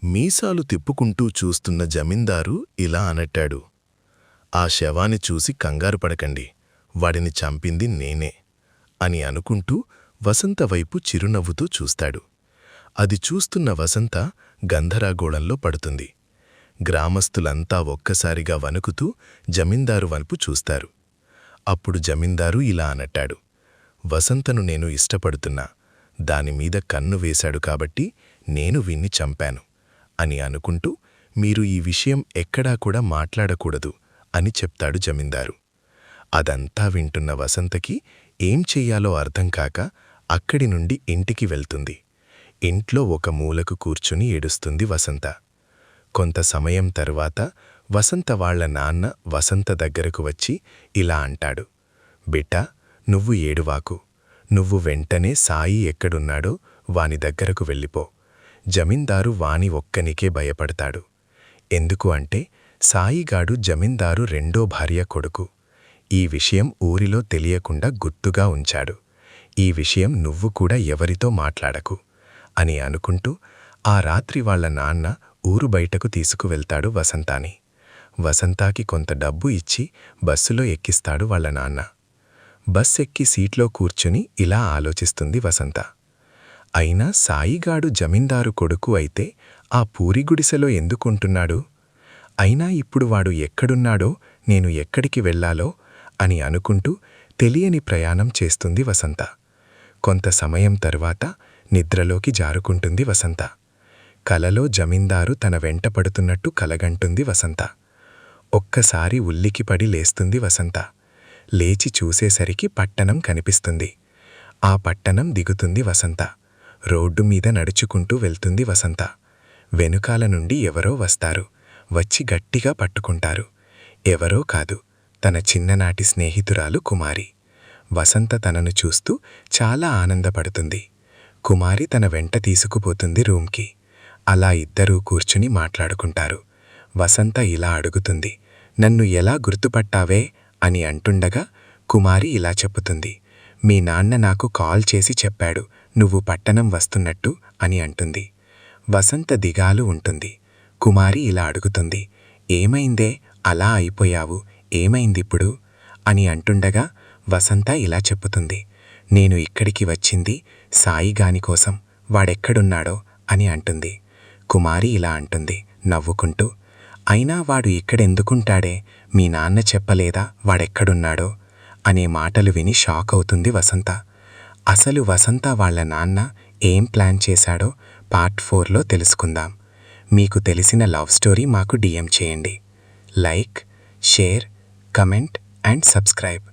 మీసాలు తిప్పుకుంటూ చూస్తున్న జమీందారు ఇలా అనట్టాడు. ఆ శవాన్ని చూసి కంగారు పడకండి, వాడిని చంపింది నేనే అని అనుకుంటూ వసంత వైపు చిరునవ్వుతూ చూస్తాడు. అది చూస్తున్న వసంత గంధరాగోళంలో పడుతుంది. గ్రామస్తులంతా ఒక్కసారిగా వణుకుతూ జమీందారు వైపు చూస్తారు. అప్పుడు జమీందారు ఇలా అనట్టాడు. వసంతను నేను ఇష్టపడుతున్నా, దానిమీద కన్ను వేశాడు కాబట్టి నేను వీణ్ణి చంపాను అని అనుకుంటూ మీరు ఈ విషయం ఎక్కడా కూడా మాట్లాడకూడదు అని చెప్తాడు జమీందారు. అదంతా వింటున్న వసంతకి ఏం చెయ్యాలో అర్థంకాక అక్కడి నుండి ఇంటికి వెళ్తుంది. ఇంట్లో ఒక మూలకు కూర్చుని ఏడుస్తుంది వసంత. కొంత సమయం తరువాత వసంత వాళ్ల నాన్న వసంత దగ్గరకు వచ్చి ఇలా అంటాడు. బిడ్డా, నువ్వు ఏడువాకు. నువ్వు వెంటనే సాయి ఎక్కడున్నాడో వాని దగ్గరకు వెళ్ళిపో. జమీందారు వాని ఒక్కనికే భయపడతాడు. ఎందుకు అంటే సాయిగాడు జమీందారు రెండో భార్య కొడుకు. ఈ విషయం ఊరిలో తెలియకుండా గుట్టుగా ఉంచాడు. ఈ విషయం నువ్వు కూడా ఎవరితో మాట్లాడకు అని అనుకుంటూ ఆ రాత్రి వాళ్ల నాన్న ఊరు బయటకు తీసుకువెళ్తాడు వసంతాని. వసంతాకి కొంత డబ్బు ఇచ్చి బస్సులో ఎక్కిస్తాడు వాళ్ల నాన్న. బస్ ఎక్కి సీట్లో కూర్చుని ఇలా ఆలోచిస్తుంది వసంత. అయినా సాయిగాడు జమీందారు కొడుకు అయితే ఆ పూరిగుడిసెలో ఎందుకుంటున్నాడు? అయినా ఇప్పుడు వాడు ఎక్కడున్నాడో, నేను ఎక్కడికి వెళ్లాలో అని అనుకుంటూ తెలియని ప్రయాణం చేస్తుంది వసంత. కొంత సమయం తరువాత నిద్రలోకి జారుకుంటుంది వసంత. కలలో జమీందారు తన వెంటపడుతున్నట్టు కలగంటుంది వసంత. ఒక్కసారి ఉల్లికిపడి లేస్తుంది వసంత. లేచి చూసేసరికి పట్టణం కనిపిస్తుంది. ఆ పట్టణం దిగుతుంది వసంత. రోడ్డు మీద నడుచుకుంటూ వెళ్తుంది వసంత. వెనుకాల నుండి ఎవరో వస్తారు. వచ్చి గట్టిగా పట్టుకుంటారు. ఎవరో కాదు, తన చిన్ననాటి స్నేహితురాలు కుమారి. వసంత తనను చూస్తూ చాలా ఆనందపడుతుంది. కుమారి తన వెంట తీసుకుపోతుంది రూమ్కి. అలా ఇద్దరూ కూర్చుని మాట్లాడుకుంటారు. వసంత ఇలా అడుగుతుంది. నన్ను ఎలా గుర్తుపట్టావే అని అంటుండగా కుమారి ఇలా చెప్పుతుంది. మీ నాన్న నాకు కాల్ చేసి చెప్పాడు నువ్వు పట్టణం వస్తున్నట్టు అని అంటుంది. వసంత దిగాలు ఉంటుంది. కుమారి ఇలా అడుగుతుంది. ఏమైందే, అలా అయిపోయావు, ఏమైందిప్పుడు అని అంటుండగా వసంత ఇలా చెప్పుతుంది. నేను ఇక్కడికి వచ్చింది సాయిగాని కోసం, వాడెక్కడున్నాడో అని అంటుంది. కుమారి ఇలా అంటుంది నవ్వుకుంటూ. అయినా వాడు ఇక్కడెందుకుంటాడే, మీ నాన్న చెప్పలేదా వాడెక్కడున్నాడో అనే మాటలు విని షాక్ అవుతుంది వసంత. అసలు వసంత వాళ్ల నాన్న ఏం ప్లాన్ చేశాడో పార్ట్ 4లో తెలుసుకుందాం. మీకు తెలిసిన లవ్ స్టోరీ మాకు DM చేయండి. Like, share, comment and subscribe.